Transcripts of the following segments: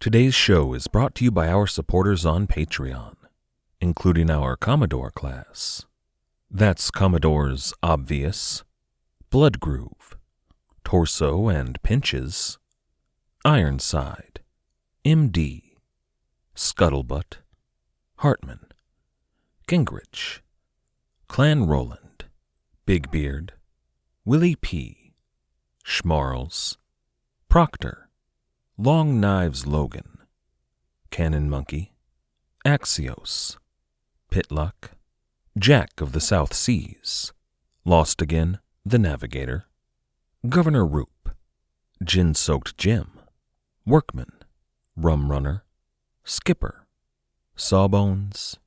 Today's show is brought to you by our supporters on Patreon, including our Commodore class. That's Commodores Obvious, Bloodgroove, Torso and Pinches, Ironside, MD, Scuttlebutt, Hartman, Gingrich, Clan Roland, Big Beard, Willie P., Schmarls, Proctor, Long Knives Logan, Cannon Monkey, Axios, Pitluck, Jack of the South Seas, Lost Again, The Navigator, Governor Roop, Gin-Soaked Jim, Workman, Rum Runner, Skipper, Sawbones,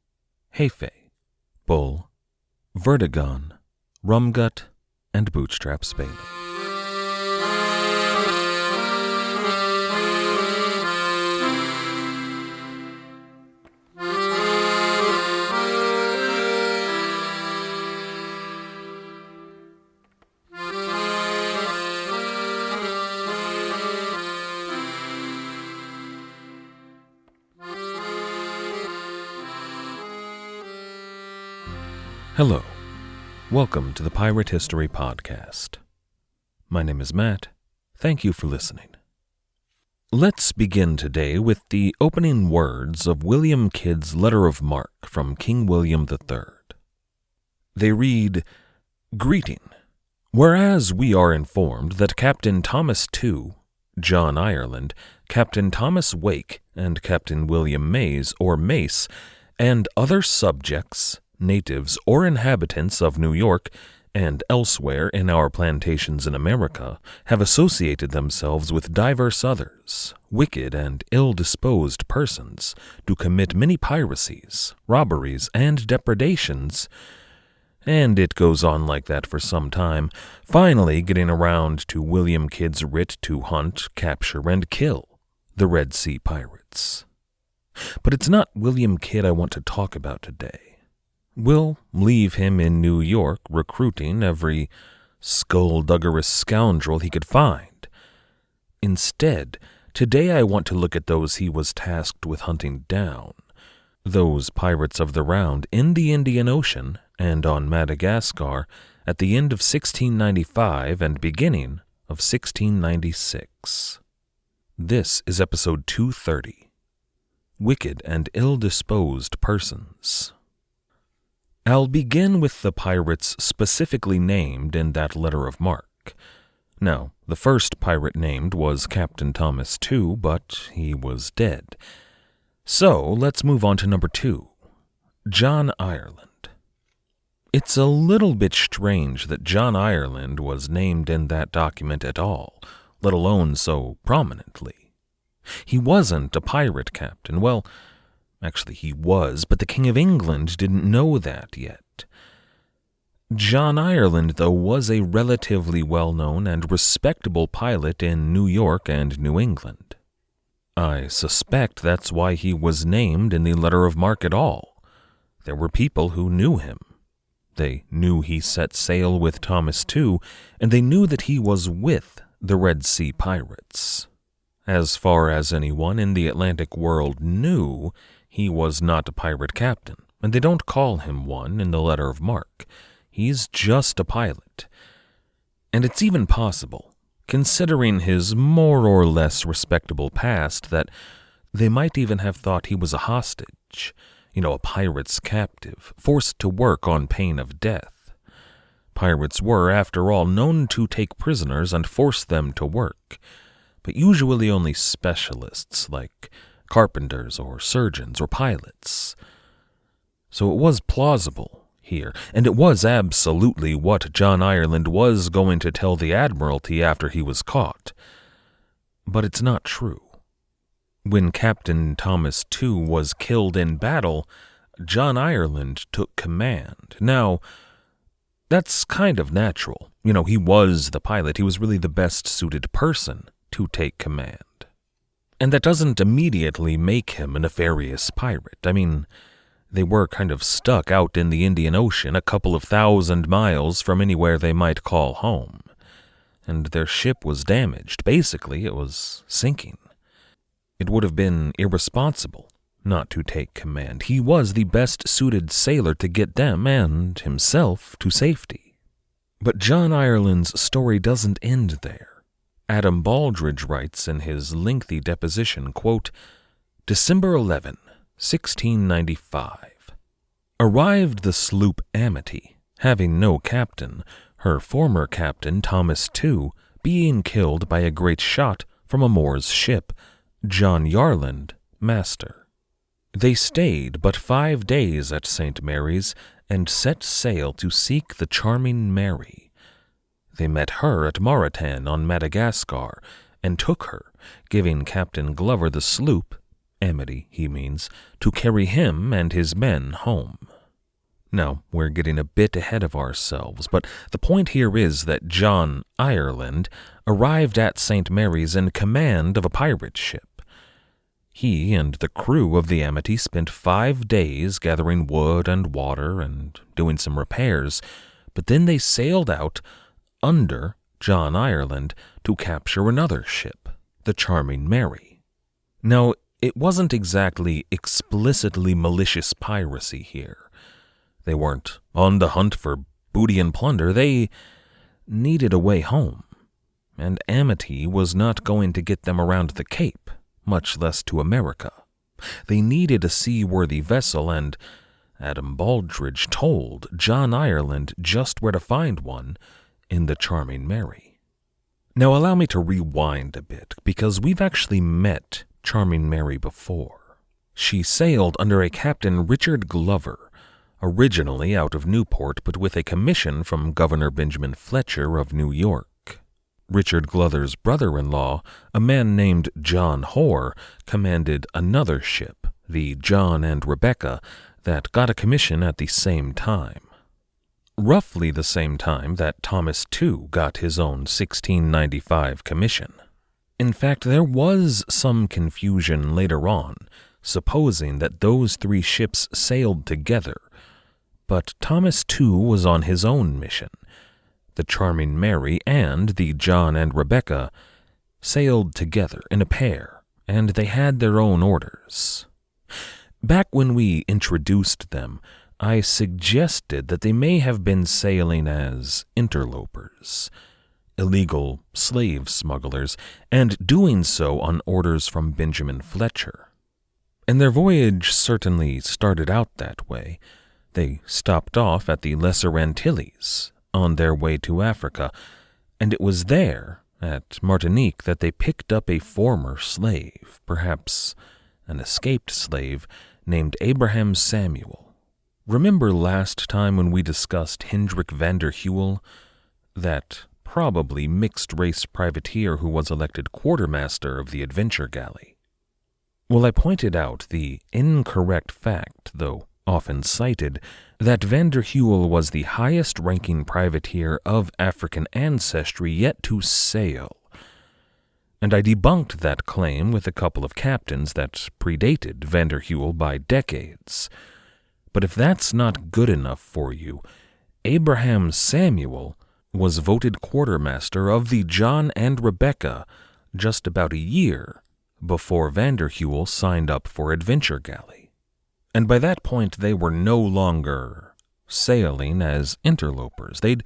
Hefe, Bull, Vertigon, Rumgut, and Bootstrap Bailey. Hello, welcome to the Pirate History Podcast. My name is Matt. Thank you for listening. Let's begin today with the opening words of William Kidd's letter of marque from King William III. They read, "Greeting. Whereas we are informed that Captain Thomas II, John Ireland, Captain Thomas Wake, and Captain William Mays, or Mace, and other subjects, natives, or inhabitants of New York and elsewhere in our plantations in America have associated themselves with divers others, wicked and ill-disposed persons, to commit many piracies, robberies, and depredations," and it goes on like that for some time, finally getting around to William Kidd's writ to hunt, capture, and kill the Red Sea pirates. But it's not William Kidd I want to talk about today. We'll leave him in New York recruiting every skullduggerous scoundrel he could find. Instead, today I want to look at those he was tasked with hunting down, those pirates of the Round in the Indian Ocean and on Madagascar at the end of 1695 and beginning of 1696. This is episode 230, Wicked and Ill-Disposed Persons. I'll begin with the pirates specifically named in that letter of marque. Now, the first pirate named was Captain Thomas II, but he was dead. So, let's move on to number 2, John Ireland. It's a little bit strange that John Ireland was named in that document at all, let alone so prominently. He wasn't a pirate captain. Well, actually, he was, but the King of England didn't know that yet. John Ireland, though, was a relatively well-known and respectable pilot in New York and New England. I suspect that's why he was named in the letter of marque at all. There were people who knew him. They knew he set sail with Thomas II, and they knew that he was with the Red Sea pirates. As far as anyone in the Atlantic world knew, he was not a pirate captain, and they don't call him one in the letter of marque. He's just a pilot. And it's even possible, considering his more or less respectable past, that they might even have thought he was a hostage, a pirate's captive, forced to work on pain of death. Pirates were, after all, known to take prisoners and force them to work, but usually only specialists like carpenters or surgeons or pilots. So it was plausible here, and it was absolutely what John Ireland was going to tell the Admiralty after he was caught. But it's not true. When Captain Thomas II was killed in battle, John Ireland took command. Now, that's kind of natural. He was the pilot. He was really the best suited person to take command. And that doesn't immediately make him a nefarious pirate. They were kind of stuck out in the Indian Ocean, a couple of 1,000 miles from anywhere they might call home. And their ship was damaged. Basically, it was sinking. It would have been irresponsible not to take command. He was the best-suited sailor to get them and himself to safety. But John Ireland's story doesn't end there. Adam Baldridge writes in his lengthy deposition, quote, December 11, 1695. Arrived the sloop Amity, having no captain, her former captain, Thomas Tew, being killed by a great shot from a Moor's ship, John Yarland, master. They stayed but 5 days at St. Mary's, and set sail to seek the charming Mary. They met her at Mauritania on Madagascar, and took her, giving Captain Glover the sloop, Amity he means, to carry him and his men home. Now, we're getting a bit ahead of ourselves, but the point here is that John Ireland arrived at St. Mary's in command of a pirate ship. He and the crew of the Amity spent 5 days gathering wood and water and doing some repairs, but then they sailed out under John Ireland to capture another ship, the Charming Mary. Now, it wasn't exactly explicitly malicious piracy here. They weren't on the hunt for booty and plunder. They needed a way home, and Amity was not going to get them around the Cape, much less to America. They needed a seaworthy vessel, and Adam Baldridge told John Ireland just where to find one in the Charming Mary. Now allow me to rewind a bit, because we've actually met Charming Mary before. She sailed under a Captain Richard Glover, originally out of Newport, but with a commission from Governor Benjamin Fletcher of New York. Richard Glover's brother-in-law, a man named John Hoare, commanded another ship, the John and Rebecca, that got a commission at the same time. Roughly the same time that Thomas Tew got his own 1695 commission. In fact, there was some confusion later on, supposing that those 3 ships sailed together, but Thomas Tew was on his own mission. The Charming Mary and the John and Rebecca sailed together in a pair, and they had their own orders. Back when we introduced them, I suggested that they may have been sailing as interlopers, illegal slave smugglers, and doing so on orders from Benjamin Fletcher. And their voyage certainly started out that way. They stopped off at the Lesser Antilles on their way to Africa, and it was there, at Martinique, that they picked up a former slave, perhaps an escaped slave, named Abraham Samuel. Remember last time when we discussed Hendrik van der Heuvel, that probably mixed-race privateer who was elected quartermaster of the Adventure Galley? Well, I pointed out the incorrect fact, though often cited, that van der Heuvel was the highest-ranking privateer of African ancestry yet to sail, and I debunked that claim with a couple of captains that predated van der Heuvel by decades. But if that's not good enough for you, Abraham Samuel was voted quartermaster of the John and Rebecca just about a year before van der Heuvel signed up for Adventure Galley. And by that point, they were no longer sailing as interlopers. They'd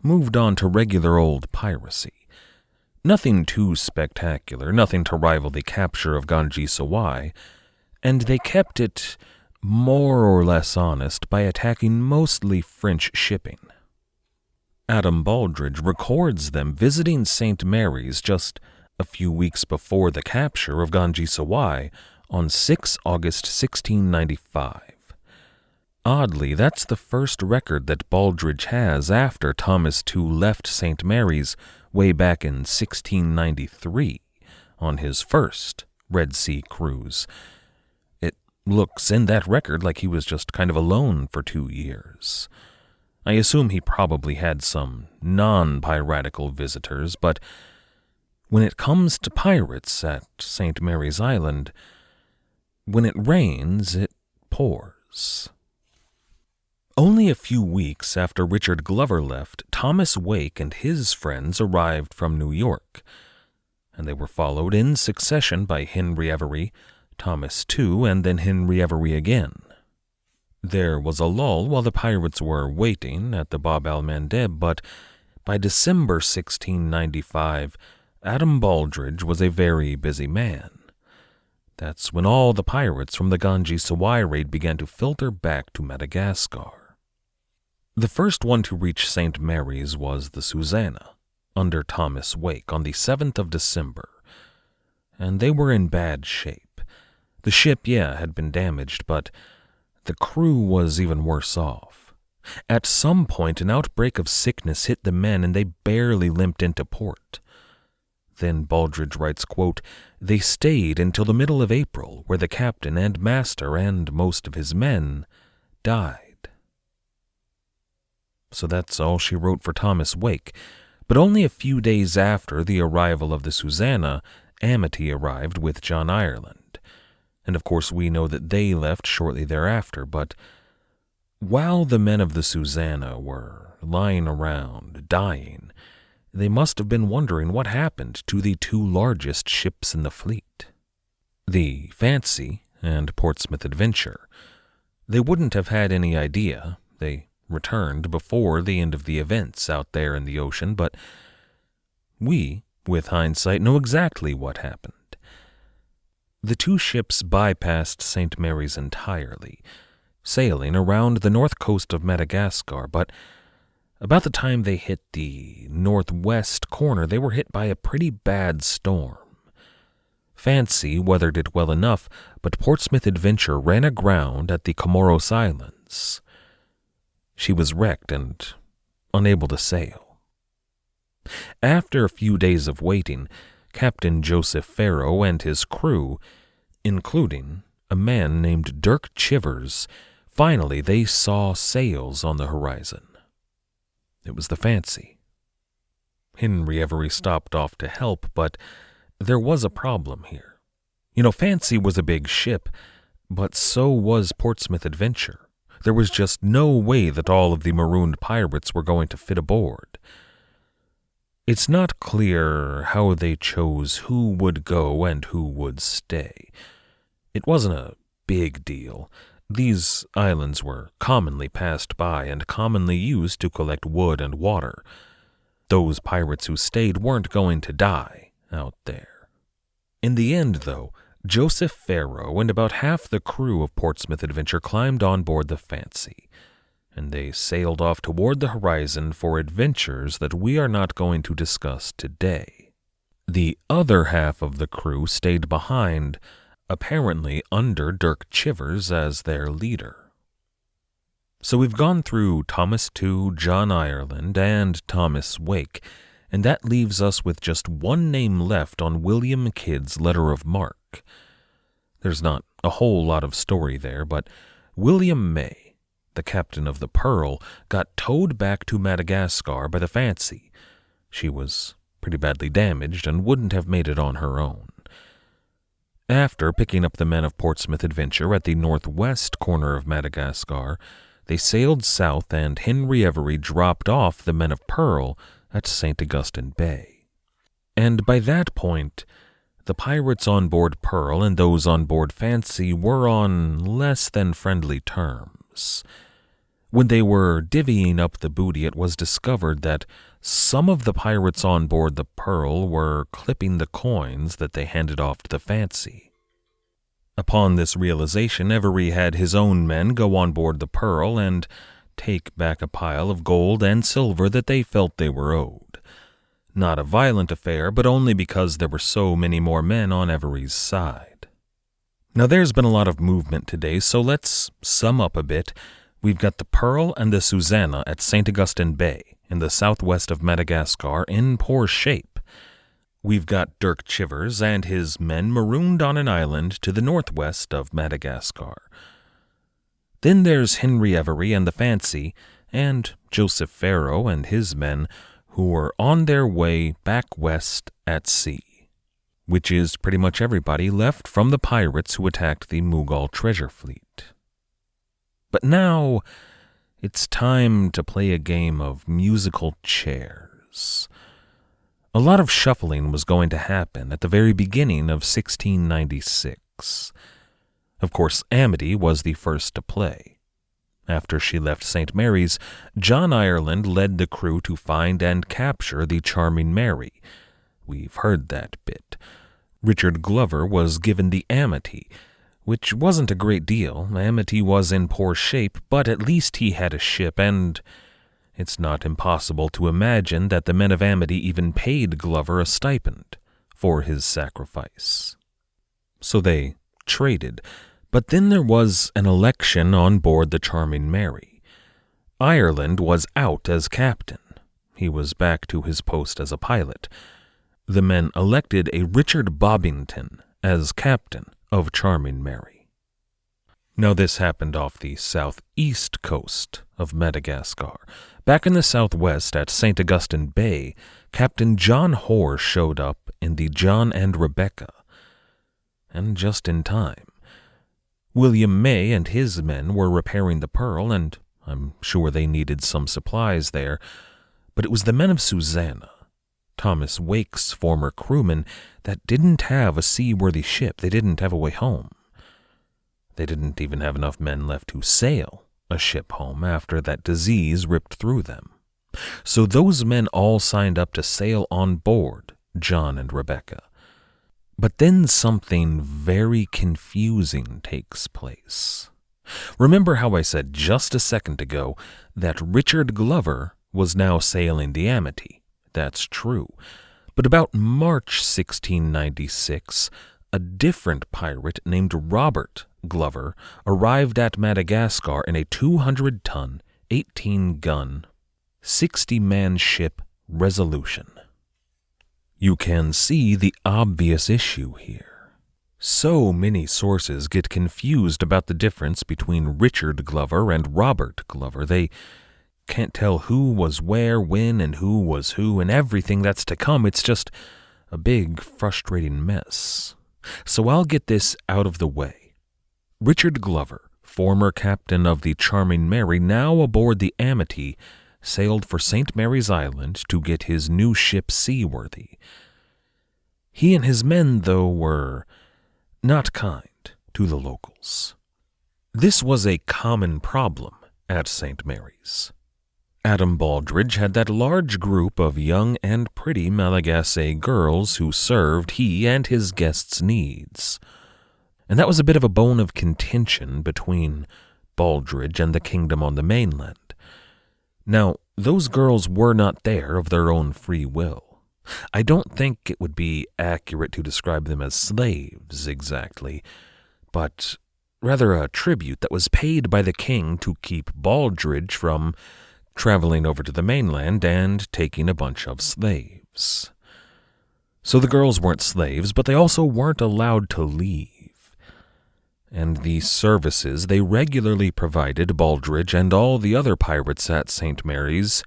moved on to regular old piracy. Nothing too spectacular, nothing to rival the capture of Ganji Sawai, and they kept it more or less honest by attacking mostly French shipping. Adam Baldridge records them visiting St. Mary's just a few weeks before the capture of Ganji Sawai on 6 August 1695. Oddly, that's the first record that Baldridge has after Thomas Tew left St. Mary's way back in 1693 on his first Red Sea cruise. It looks in that record like he was just kind of alone for 2 years. I assume he probably had some non-piratical visitors, but when it comes to pirates at St. Mary's Island, when it rains, it pours. Only a few weeks after Richard Glover left, Thomas Wake and his friends arrived from New York. and they were followed in succession by Henry Every, Thomas Tew, and then Henry Every again. There was a lull while the pirates were waiting at the Bab el-Mandeb, but by December 1695, Adam Baldridge was a very busy man. That's when all the pirates from the Ganges Sawai raid began to filter back to Madagascar. The first one to reach St. Mary's was the Susanna, under Thomas Wake, on the 7th of December, and they were in bad shape. The ship, had been damaged, but the crew was even worse off. At some point, an outbreak of sickness hit the men, and they barely limped into port. Then Baldridge writes, quote, "They stayed until the middle of April, where the captain and master and most of his men died." So that's all she wrote for Thomas Wake. But only a few days after the arrival of the Susanna, Amity arrived with John Ireland. And of course we know that they left shortly thereafter, but while the men of the Susanna were lying around, dying, they must have been wondering what happened to the two largest ships in the fleet, the Fancy and Portsmouth Adventure. They wouldn't have had any idea. They returned before the end of the events out there in the ocean, but we, with hindsight, know exactly what happened. The two ships bypassed St. Mary's entirely, sailing around the north coast of Madagascar, but about the time they hit the northwest corner, they were hit by a pretty bad storm. Fancy weathered it well enough, but Portsmouth Adventure ran aground at the Comoros Islands. She was wrecked and unable to sail. After a few days of waiting, Captain Joseph Farrow and his crew, including a man named Dirk Chivers, finally they saw sails on the horizon. It was the Fancy. Henry Every stopped off to help, but there was a problem here. Fancy was a big ship, but so was Portsmouth Adventure. There was just no way that all of the marooned pirates were going to fit aboard. It's not clear how they chose who would go and who would stay. It wasn't a big deal. These islands were commonly passed by and commonly used to collect wood and water. Those pirates who stayed weren't going to die out there. In the end, though, Joseph Farrow and about half the crew of Portsmouth Adventure climbed on board the Fancy, and they sailed off toward the horizon for adventures that we are not going to discuss today. The other half of the crew stayed behind, apparently under Dirk Chivers as their leader. So we've gone through Thomas Tew, John Ireland, and Thomas Wake, and that leaves us with just one name left on William Kidd's letter of marque. There's not a whole lot of story there, but William May, the captain of the Pearl, got towed back to Madagascar by the Fancy. She was pretty badly damaged and wouldn't have made it on her own. After picking up the men of Portsmouth Adventure at the northwest corner of Madagascar, they sailed south and Henry Every dropped off the men of Pearl at St. Augustine Bay. And by that point, the pirates on board Pearl and those on board Fancy were on less than friendly terms. When they were divvying up the booty, it was discovered that some of the pirates on board the Pearl were clipping the coins that they handed off to the Fancy. Upon this realization, Every had his own men go on board the Pearl and take back a pile of gold and silver that they felt they were owed. Not a violent affair, but only because there were so many more men on Every's side. Now there's been a lot of movement today, so let's sum up a bit. We've got the Pearl and the Susanna at St. Augustine Bay in the southwest of Madagascar in poor shape. We've got Dirk Chivers and his men marooned on an island to the northwest of Madagascar. Then there's Henry Every and the Fancy, and Joseph Farrow and his men, who were on their way back west at sea, which is pretty much everybody left from the pirates who attacked the Mughal treasure fleet. But now, it's time to play a game of musical chairs. A lot of shuffling was going to happen at the very beginning of 1696. Of course, Amity was the first to play. After she left St. Mary's, John Ireland led the crew to find and capture the Charming Mary. We've heard that bit. Richard Glover was given the Amity, which wasn't a great deal. Amity was in poor shape, but at least he had a ship, and it's not impossible to imagine that the men of Amity even paid Glover a stipend for his sacrifice. So they traded. But then there was an election on board the Charming Mary. Ireland was out as captain. He was back to his post as a pilot. The men elected a Richard Bobbington as captain of Charming Mary. Now this happened off the southeast coast of Madagascar. Back in the southwest at St. Augustine Bay, Captain John Hoare showed up in the John and Rebecca. And just in time. William May and his men were repairing the Pearl, and I'm sure they needed some supplies there, but it was the men of Susanna, Thomas Wake's former crewmen, that didn't have a seaworthy ship. They didn't have a way home. They didn't even have enough men left to sail a ship home after that disease ripped through them. So those men all signed up to sail on board John and Rebecca. But then something very confusing takes place. Remember how I said just a second ago that Richard Glover was now sailing the Amity? That's true. But about March 1696, a different pirate named Robert Glover arrived at Madagascar in a 200-ton, 18-gun, 60-man ship Resolution. You can see the obvious issue here. So many sources get confused about the difference between Richard Glover and Robert Glover. They can't tell who was where, when, and who was who, and everything that's to come. It's just a big, frustrating mess. So I'll get this out of the way. Richard Glover, former captain of the Charming Mary, now aboard the Amity, sailed for St. Mary's Island to get his new ship seaworthy. He and his men, though, were not kind to the locals. This was a common problem at St. Mary's. Adam Baldridge had that large group of young and pretty Malagasy girls who served he and his guests' needs. And that was a bit of a bone of contention between Baldridge and the kingdom on the mainland. Now, those girls were not there of their own free will. I don't think it would be accurate to describe them as slaves exactly, but rather a tribute that was paid by the king to keep Baldridge from traveling over to the mainland and taking a bunch of slaves. So the girls weren't slaves, but they also weren't allowed to leave. And the services they regularly provided Baldridge and all the other pirates at St. Mary's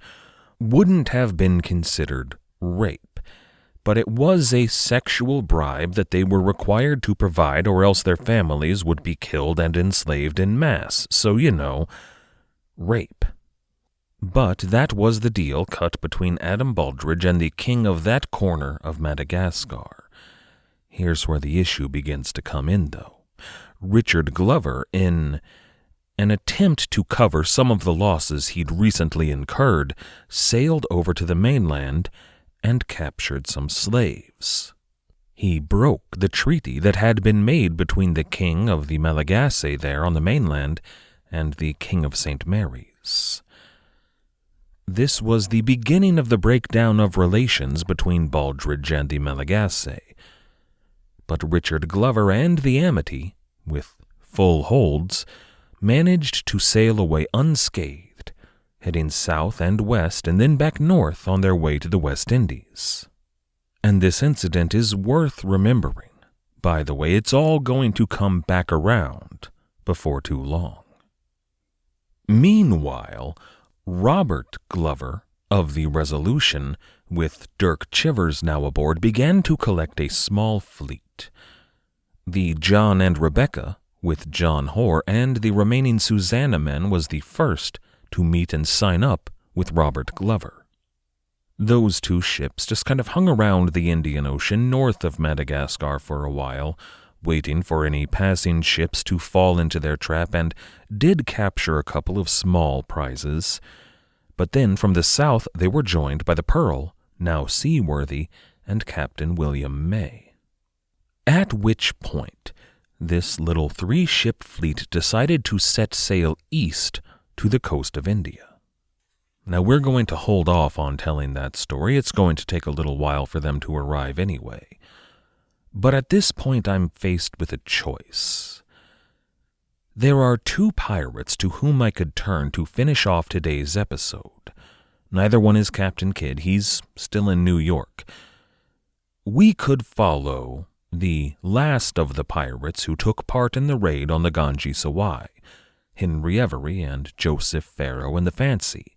wouldn't have been considered rape, but it was a sexual bribe that they were required to provide, or else their families would be killed and enslaved en masse. So, rape. But that was the deal cut between Adam Baldridge and the king of that corner of Madagascar. Here's where the issue begins to come in, though. Richard Glover, in an attempt to cover some of the losses he'd recently incurred, sailed over to the mainland and captured some slaves. He broke the treaty that had been made between the king of the Malagasy there on the mainland and the king of St. Mary's. This was the beginning of the breakdown of relations between Baldridge and the Malagasy. But Richard Glover and the Amity, with full holds, managed to sail away unscathed, heading south and west and then back north on their way to the West Indies. And this incident is worth remembering. By the way, it's all going to come back around before too long. Meanwhile, Robert Glover of the Resolution, with Dirk Chivers now aboard, began to collect a small fleet. The John and Rebecca, with John Hoare and the remaining Susanna men, was the first to meet and sign up with Robert Glover. Those two ships just kind of hung around the Indian Ocean north of Madagascar for a while, waiting for any passing ships to fall into their trap, and did capture a couple of small prizes. But then from the south they were joined by the Pearl, now seaworthy, and Captain William May. At which point, this little 3-ship fleet decided to set sail east to the coast of India. Now, we're going to hold off on telling that story. It's going to take a little while for them to arrive anyway. But at this point, I'm faced with a choice. There are 2 pirates to whom I could turn to finish off today's episode. Neither one is Captain Kidd. He's still in New York. We could follow the last of the pirates who took part in the raid on the Ganges Sawai, Henry Every and Joseph Farrow in the Fancy.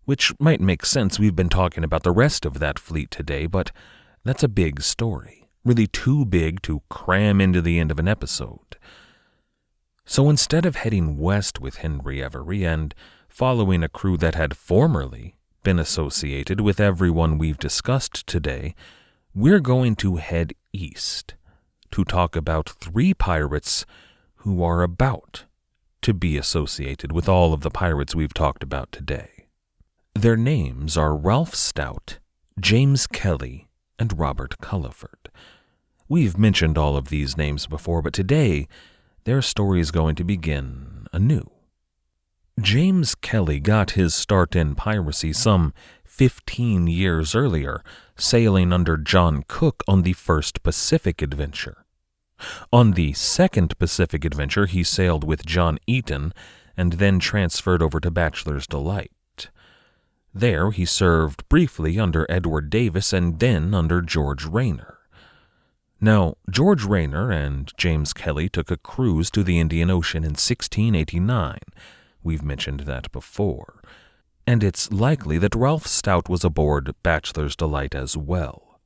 Which might make sense. We've been talking about the rest of that fleet today, but that's a big story. Really too big to cram into the end of an episode. So instead of heading west with Henry Every and following a crew that had formerly been associated with everyone we've discussed today, we're going to head east to talk about 3 pirates who are about to be associated with all of the pirates we've talked about today. Their names are Ralph Stout, James Kelly, and Robert Culliford. We've mentioned all of these names before, but today their story is going to begin anew. James Kelly got his start in piracy some 15 years earlier, sailing under John Cook on the first Pacific adventure. On the second Pacific adventure, he sailed with John Eaton and then transferred over to Bachelor's Delight. There, he served briefly under Edward Davis and then under George Rayner. Now, George Rayner and James Kelly took a cruise to the Indian Ocean in 1689. We've mentioned that before. And it's likely that Ralph Stout was aboard Bachelor's Delight as well.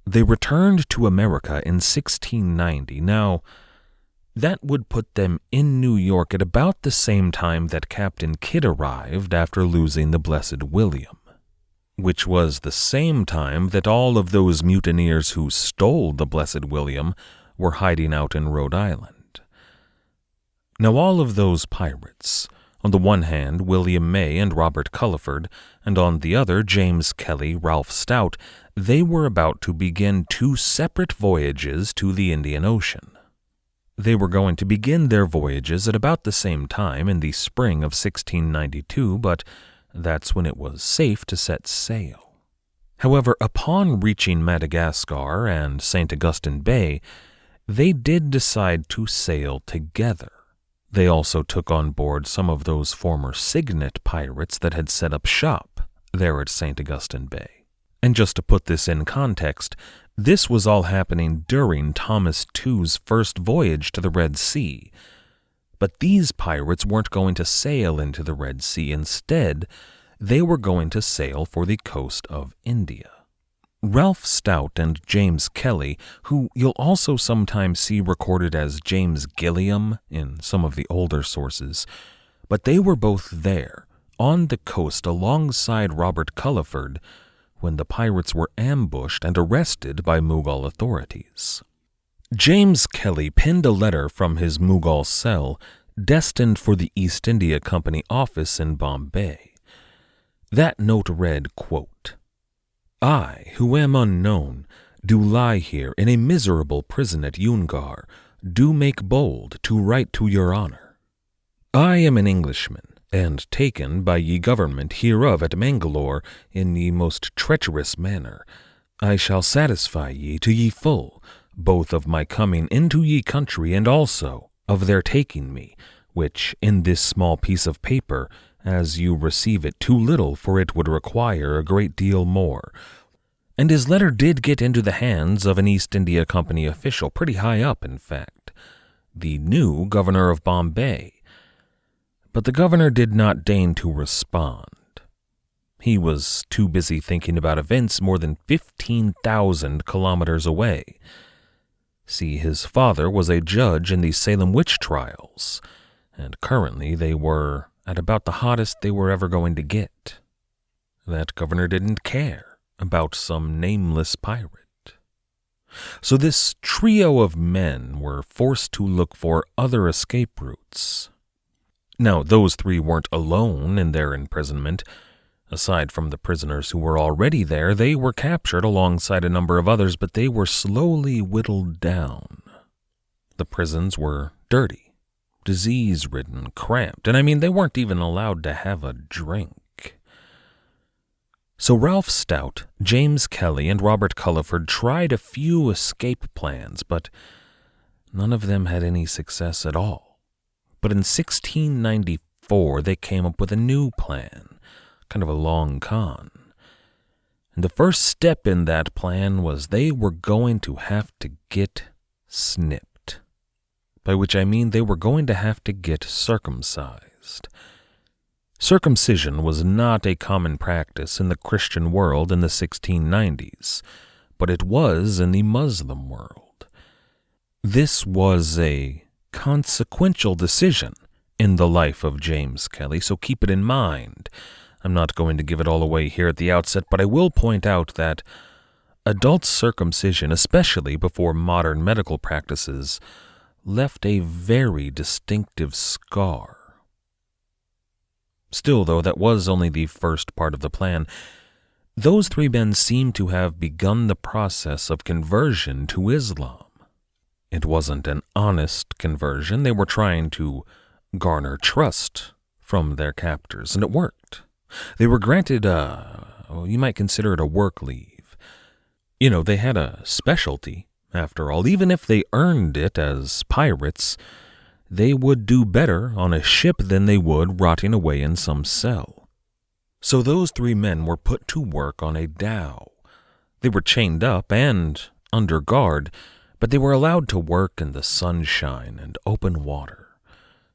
They returned to America in 1690. Now, that would put them in New York at about the same time that Captain Kidd arrived after losing the Blessed William, which was the same time that all of those mutineers who stole the Blessed William were hiding out in Rhode Island. Now all of those pirates, on the one hand William May and Robert Culliford, and on the other James Kelly, Ralph Stout, they were about to begin 2 separate voyages to the Indian Ocean. They were going to begin their voyages at about the same time in the spring of 1692, but that's when it was safe to set sail. However, upon reaching Madagascar and St. Augustine Bay, they did decide to sail together. They also took on board some of those former Signet pirates that had set up shop there at St. Augustine Bay. And just to put this in context, this was all happening during Thomas Tew's first voyage to the Red Sea. But these pirates weren't going to sail into the Red Sea. Instead, they were going to sail for the coast of India. Ralph Stout and James Kelly, who you'll also sometimes see recorded as James Gilliam in some of the older sources, but they were both there, on the coast alongside Robert Culliford, when the pirates were ambushed and arrested by Mughal authorities. James Kelly penned a letter from his Mughal cell destined for the East India Company office in Bombay. That note read, quote, "I, who am unknown, do lie here in a miserable prison at Yungar, do make bold to write to your honor. I am an Englishman, and taken by ye government hereof at Mangalore in ye most treacherous manner. I shall satisfy ye to ye full, both of my coming into ye country and also of their taking me, which in this small piece of paper, as you receive it too little, for it would require a great deal more." And his letter did get into the hands of an East India Company official, pretty high up in fact, the new governor of Bombay. But the governor did not deign to respond. He was too busy thinking about events more than 15,000 kilometers away. See, his father was a judge in the Salem witch trials, and currently they were at about the hottest they were ever going to get. that governor didn't care about some nameless pirate. So this trio of men were forced to look for other escape routes. Now, those three weren't alone in their imprisonment. Aside from the prisoners who were already there, they were captured alongside a number of others, but they were slowly whittled down. The prisons were dirty, disease-ridden, cramped, and they weren't even allowed to have a drink. So Ralph Stout, James Kelly, and Robert Culliford tried a few escape plans, but none of them had any success at all. But in 1694, they came up with a new plan, kind of a long con. And the first step in that plan was they were going to have to get snipped. By which I mean they were going to have to get circumcised. Circumcision was not a common practice in the Christian world in the 1690s, but it was in the Muslim world. This was a consequential decision in the life of James Kelly, so keep it in mind. I'm not going to give it all away here at the outset, but I will point out that adult circumcision, especially before modern medical practices, left a very distinctive scar. Still, though, that was only the first part of the plan. Those three men seem to have begun the process of conversion to Islam. It wasn't an honest conversion. They were trying to garner trust from their captors, and it worked. They were granted you might consider it a work leave. They had a specialty, after all. Even if they earned it as pirates, they would do better on a ship than they would rotting away in some cell. So those three men were put to work on a dhow. They were chained up and under guard, but they were allowed to work in the sunshine and open water.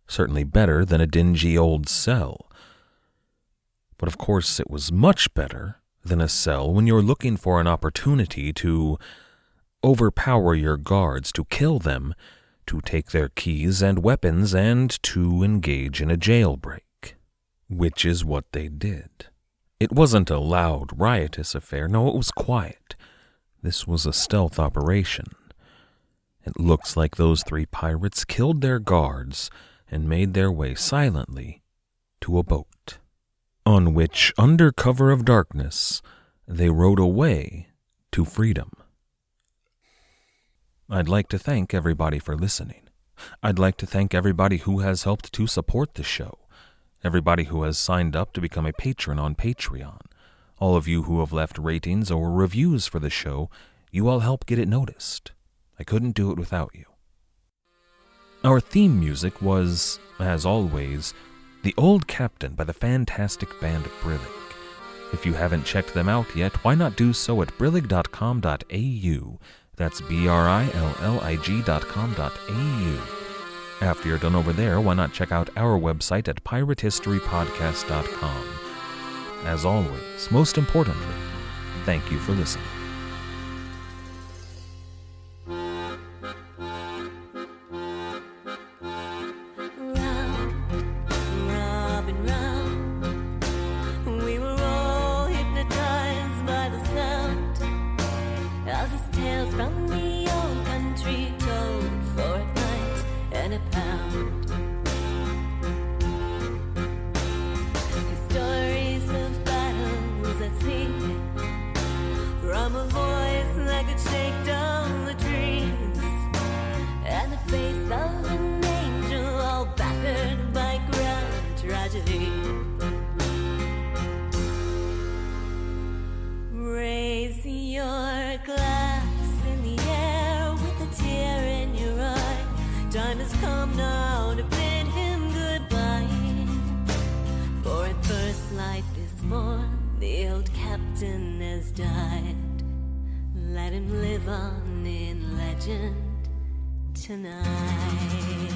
Certainly better than a dingy old cell. But of course it was much better than a cell when you're looking for an opportunity to overpower your guards, to kill them, to take their keys and weapons, and to engage in a jailbreak, which is what they did. It wasn't a loud, riotous affair. No, it was quiet. This was a stealth operation. It looks like those three pirates killed their guards and made their way silently to a boat, on which, under cover of darkness, they rowed away to freedom. I'd like to thank everybody for listening. I'd like to thank everybody who has helped to support the show, everybody who has signed up to become a patron on Patreon, all of you who have left ratings or reviews for the show. You all help get it noticed. I couldn't do it without you. Our theme music was, as always, The Old Captain by the fantastic band Brillig. If you haven't checked them out yet, why not do so at brillig.com.au. That's brillig.com.au. After you're done over there, why not check out our website at piratehistorypodcast.com. As always, most importantly, thank you for listening. From the old country told for a pint and a pound. His stories of battles at sea, from a voice that could shake down the trees, and the face of an angel all battered by grand tragedy. Raise your glass time has come now to bid him goodbye. For at first light this morn, the old captain has died. Let him live on in legend tonight.